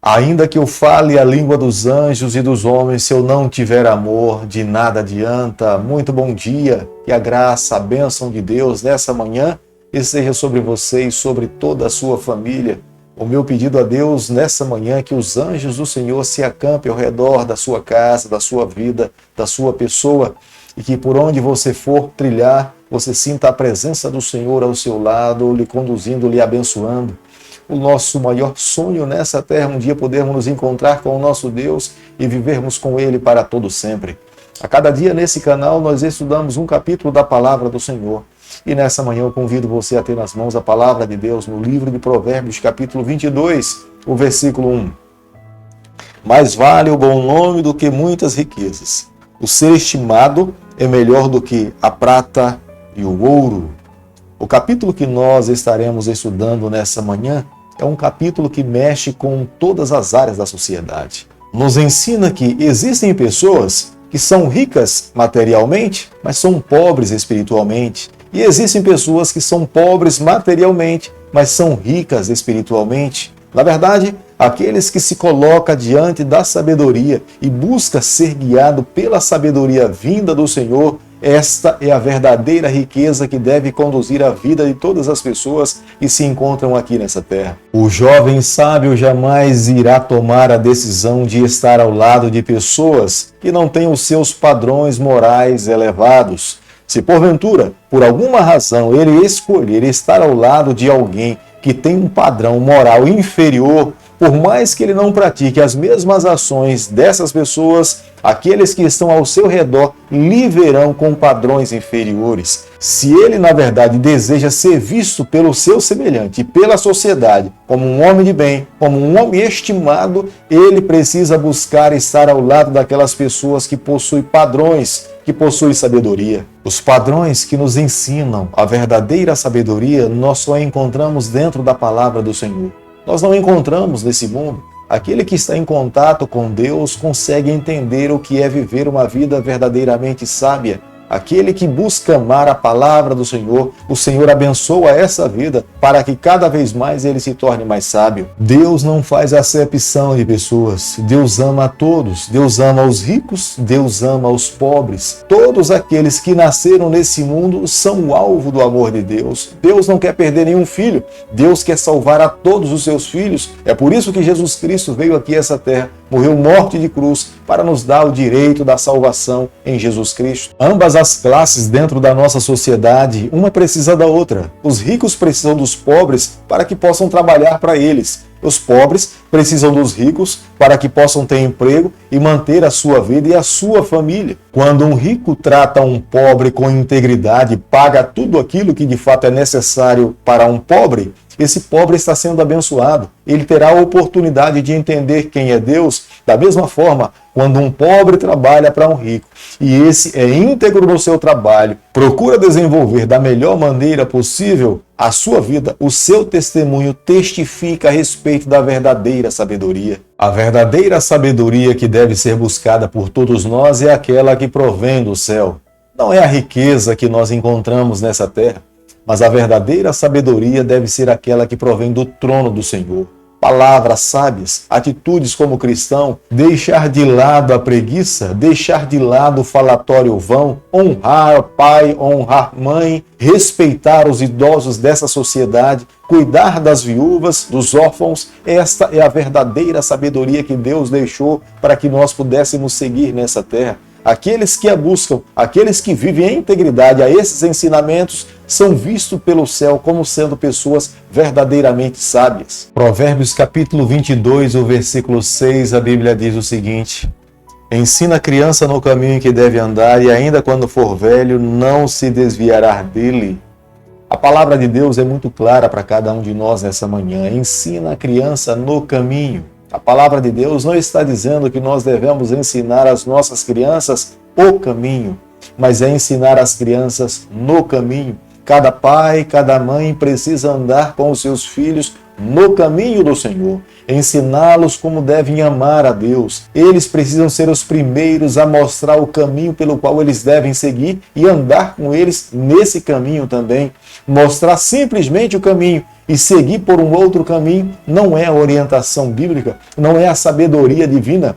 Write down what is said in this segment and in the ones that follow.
Ainda que eu fale a língua dos anjos e dos homens, se eu não tiver amor, de nada adianta. Muito bom dia, que a graça, a bênção de Deus nessa manhã esteja sobre você e sobre toda a sua família. O meu pedido a Deus nessa manhã é que os anjos do Senhor se acampem ao redor da sua casa, da sua vida, da sua pessoa, e que por onde você for trilhar, você sinta a presença do Senhor ao seu lado, lhe conduzindo, lhe abençoando. O nosso maior sonho nessa terra, um dia podermos nos encontrar com o nosso Deus e vivermos com Ele para todo sempre. A cada dia nesse canal nós estudamos um capítulo da Palavra do Senhor. E nessa manhã eu convido você a ter nas mãos a Palavra de Deus no livro de Provérbios, capítulo 22, o versículo 1. Mais vale o bom nome do que muitas riquezas. O ser estimado é melhor do que a prata e o ouro. O capítulo que nós estaremos estudando nessa manhã é um capítulo que mexe com todas as áreas da sociedade. Nos ensina que existem pessoas que são ricas materialmente, mas são pobres espiritualmente. E existem pessoas que são pobres materialmente, mas são ricas espiritualmente. Na verdade, aqueles que se colocam diante da sabedoria e busca ser guiado pela sabedoria vinda do Senhor, esta é a verdadeira riqueza que deve conduzir a vida de todas as pessoas que se encontram aqui nessa terra. O jovem sábio jamais irá tomar a decisão de estar ao lado de pessoas que não têm os seus padrões morais elevados. Se porventura, por alguma razão, ele escolher estar ao lado de alguém que tem um padrão moral inferior, por mais que ele não pratique as mesmas ações dessas pessoas, aqueles que estão ao seu redor lhe verão com padrões inferiores. Se ele, na verdade, deseja ser visto pelo seu semelhante e pela sociedade como um homem de bem, como um homem estimado, ele precisa buscar estar ao lado daquelas pessoas que possuem padrões, que possuem sabedoria. Os padrões que nos ensinam a verdadeira sabedoria, nós só encontramos dentro da palavra do Senhor. Nós não encontramos nesse mundo. Aquele que está em contato com Deus consegue entender o que é viver uma vida verdadeiramente sábia. Aquele que busca amar a palavra do Senhor, o Senhor abençoa essa vida para que cada vez mais ele se torne mais sábio. Deus não faz acepção de pessoas. Deus ama a todos. Deus ama os ricos, Deus ama os pobres. Todos aqueles que nasceram nesse mundo são o alvo do amor de Deus. Deus não quer perder nenhum filho. Deus quer salvar a todos os seus filhos. É por isso que Jesus Cristo veio aqui a essa terra, morreu morte de cruz para nos dar o direito da salvação em Jesus Cristo. Ambas as classes dentro da nossa sociedade, uma precisa da outra. Os ricos precisam dos pobres para que possam trabalhar para eles. Os pobres precisam dos ricos para que possam ter emprego e manter a sua vida e a sua família. Quando um rico trata um pobre com integridade, paga tudo aquilo que de fato é necessário para um pobre, esse pobre está sendo abençoado. Ele terá a oportunidade de entender quem é Deus. Da mesma forma, quando um pobre trabalha para um rico e esse é íntegro no seu trabalho, procura desenvolver da melhor maneira possível a sua vida, o seu testemunho testifica a respeito da verdadeira sabedoria. A verdadeira sabedoria que deve ser buscada por todos nós é aquela que provém do céu. Não é a riqueza que nós encontramos nessa terra, mas a verdadeira sabedoria deve ser aquela que provém do trono do Senhor. Palavras sábias, atitudes como cristão, deixar de lado a preguiça, deixar de lado o falatório vão, honrar pai, honrar mãe, respeitar os idosos dessa sociedade, cuidar das viúvas, dos órfãos. Esta é a verdadeira sabedoria que Deus deixou para que nós pudéssemos seguir nessa terra. Aqueles que a buscam, aqueles que vivem em integridade a esses ensinamentos, são vistos pelo céu como sendo pessoas verdadeiramente sábias. Provérbios capítulo 22, o versículo 6, a Bíblia diz o seguinte: ensina a criança no caminho em que deve andar, e ainda quando for velho, não se desviará dele. A palavra de Deus é muito clara para cada um de nós nessa manhã. Ensina a criança no caminho. A palavra de Deus não está dizendo que nós devemos ensinar às nossas crianças o caminho, mas é ensinar as crianças no caminho. Cada pai, cada mãe precisa andar com os seus filhos no caminho do Senhor, ensiná-los como devem amar a Deus. Eles precisam ser os primeiros a mostrar o caminho pelo qual eles devem seguir e andar com eles nesse caminho também. Mostrar simplesmente o caminho e seguir por um outro caminho não é a orientação bíblica, não é a sabedoria divina.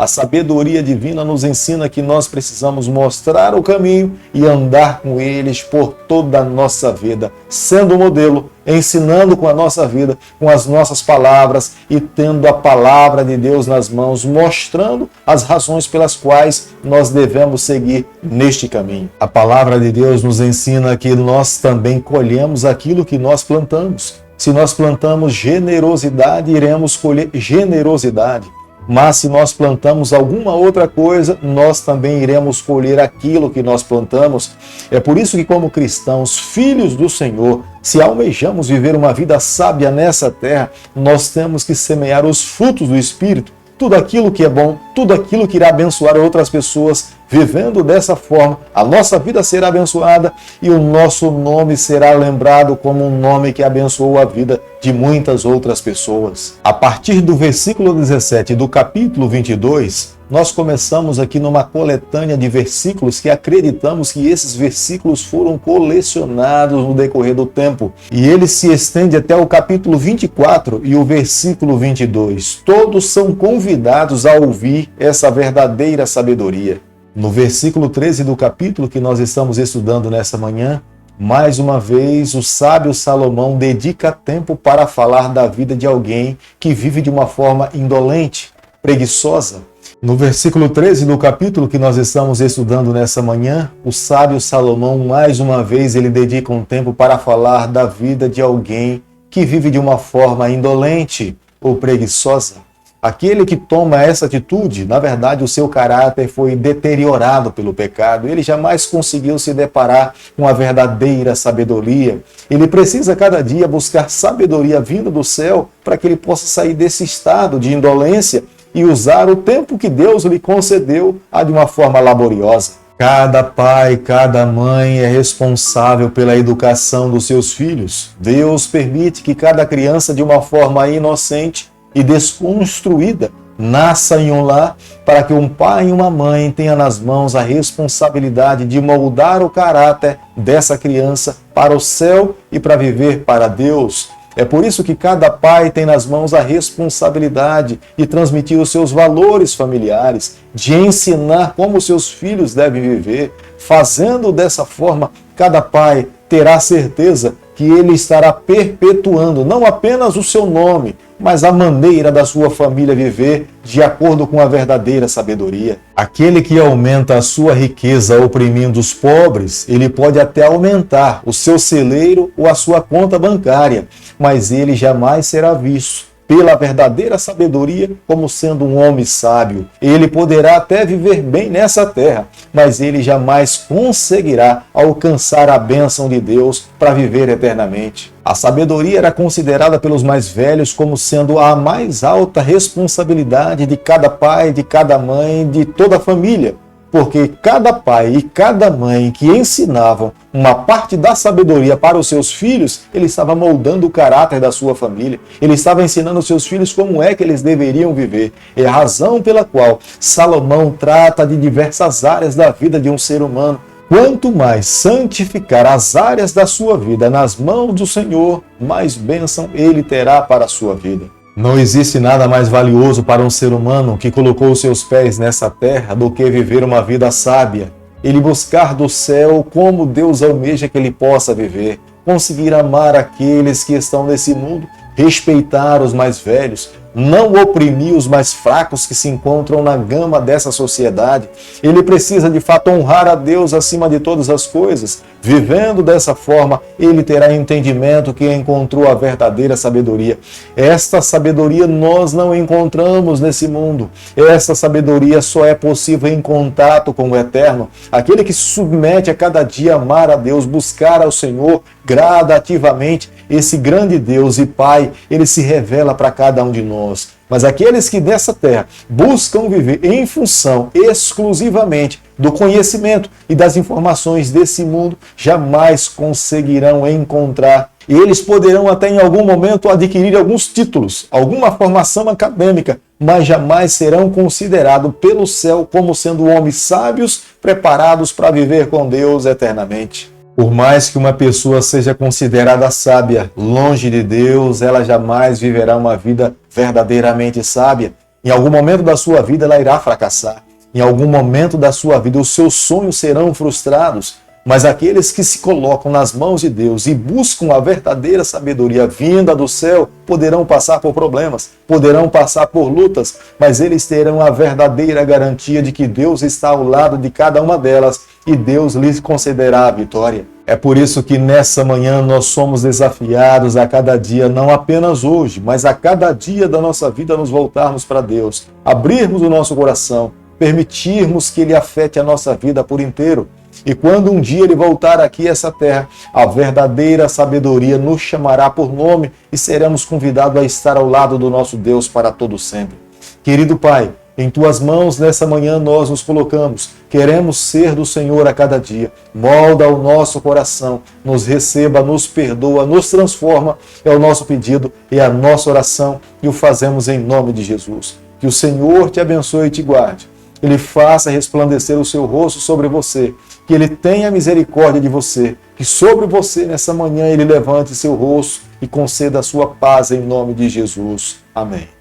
A sabedoria divina nos ensina que nós precisamos mostrar o caminho e andar com eles por toda a nossa vida, sendo modelo, ensinando com a nossa vida, com as nossas palavras e tendo a palavra de Deus nas mãos, mostrando as razões pelas quais nós devemos seguir neste caminho. A palavra de Deus nos ensina que nós também colhemos aquilo que nós plantamos. Se nós plantamos generosidade, iremos colher generosidade. Mas se nós plantamos alguma outra coisa, nós também iremos colher aquilo que nós plantamos. É por isso que, como cristãos, filhos do Senhor, se almejamos viver uma vida sábia nessa terra, nós temos que semear os frutos do Espírito. Tudo aquilo que é bom, tudo aquilo que irá abençoar outras pessoas, vivendo dessa forma, a nossa vida será abençoada e o nosso nome será lembrado como um nome que abençoou a vida de muitas outras pessoas. A partir do versículo 17 do capítulo 22, nós começamos aqui numa coletânea de versículos que acreditamos que esses versículos foram colecionados no decorrer do tempo. E ele se estende até o capítulo 24 e o versículo 22. Todos são convidados a ouvir essa verdadeira sabedoria. No versículo 13 do capítulo que nós estamos estudando nessa manhã, mais uma vez o sábio Salomão dedica tempo para falar da vida de alguém que vive de uma forma indolente, preguiçosa. No versículo 13 do capítulo que nós estamos estudando nessa manhã, o sábio Salomão, mais uma vez, ele dedica um tempo para falar da vida de alguém que vive de uma forma indolente ou preguiçosa. Aquele que toma essa atitude, na verdade, o seu caráter foi deteriorado pelo pecado. Ele jamais conseguiu se deparar com a verdadeira sabedoria. Ele precisa cada dia buscar sabedoria vinda do céu para que ele possa sair desse estado de indolência e usar o tempo que Deus lhe concedeu de uma forma laboriosa. Cada pai, cada mãe é responsável pela educação dos seus filhos. Deus permite que cada criança, de uma forma inocente e desconstruída, nasça em um lar para que um pai e uma mãe tenham nas mãos a responsabilidade de moldar o caráter dessa criança para o céu e para viver para Deus. É por isso que cada pai tem nas mãos a responsabilidade de transmitir os seus valores familiares, de ensinar como seus filhos devem viver. Fazendo dessa forma, cada pai terá certeza que ele estará perpetuando não apenas o seu nome, mas a maneira da sua família viver de acordo com a verdadeira sabedoria. Aquele que aumenta a sua riqueza oprimindo os pobres, ele pode até aumentar o seu celeiro ou a sua conta bancária, mas ele jamais será visto pela verdadeira sabedoria como sendo um homem sábio. Ele poderá até viver bem nessa terra, mas ele jamais conseguirá alcançar a bênção de Deus para viver eternamente. A sabedoria era considerada pelos mais velhos como sendo a mais alta responsabilidade de cada pai, de cada mãe, de toda a família. Porque cada pai e cada mãe que ensinavam uma parte da sabedoria para os seus filhos, ele estava moldando o caráter da sua família. Ele estava ensinando aos seus filhos como é que eles deveriam viver. É a razão pela qual Salomão trata de diversas áreas da vida de um ser humano. Quanto mais santificar as áreas da sua vida nas mãos do Senhor, mais bênção ele terá para a sua vida. Não existe nada mais valioso para um ser humano que colocou os seus pés nessa terra do que viver uma vida sábia. Ele buscar do céu como Deus almeja que ele possa viver. Conseguir amar aqueles que estão nesse mundo, respeitar os mais velhos, não oprimir os mais fracos que se encontram na gama dessa sociedade. Ele precisa de fato honrar a Deus acima de todas as coisas. Vivendo dessa forma, ele terá entendimento que encontrou a verdadeira sabedoria. Esta sabedoria nós não encontramos nesse mundo. Esta sabedoria só é possível em contato com o Eterno. Aquele que se submete a cada dia a amar a Deus, buscar ao Senhor gradativamente. Esse grande Deus e Pai, ele se revela para cada um de nós. Mas aqueles que dessa terra buscam viver em função exclusivamente do conhecimento e das informações desse mundo, jamais conseguirão encontrar E eles poderão até em algum momento adquirir alguns títulos, alguma formação acadêmica, mas jamais serão considerados pelo céu como sendo homens sábios preparados para viver com Deus eternamente. Por mais que uma pessoa seja considerada sábia, longe de Deus, ela jamais viverá uma vida verdadeiramente sábia. Em algum momento da sua vida ela irá fracassar. Em algum momento da sua vida os seus sonhos serão frustrados. Mas aqueles que se colocam nas mãos de Deus e buscam a verdadeira sabedoria vinda do céu, poderão passar por problemas, poderão passar por lutas, mas eles terão a verdadeira garantia de que Deus está ao lado de cada uma delas e Deus lhes concederá a vitória. É por isso que nessa manhã nós somos desafiados a cada dia, não apenas hoje, mas a cada dia da nossa vida nos voltarmos para Deus, abrirmos o nosso coração, permitirmos que Ele afete a nossa vida por inteiro. E quando um dia Ele voltar aqui a essa terra, a verdadeira sabedoria nos chamará por nome e seremos convidados a estar ao lado do nosso Deus para todo sempre. Querido Pai, em Tuas mãos nessa manhã nós nos colocamos. Queremos ser do Senhor a cada dia. Molda o nosso coração, nos receba, nos perdoa, nos transforma. É o nosso pedido, é a nossa oração e o fazemos em nome de Jesus. Que o Senhor te abençoe e te guarde. Ele faça resplandecer o seu rosto sobre você, que Ele tenha misericórdia de você, que sobre você nessa manhã Ele levante seu rosto e conceda a sua paz em nome de Jesus. Amém.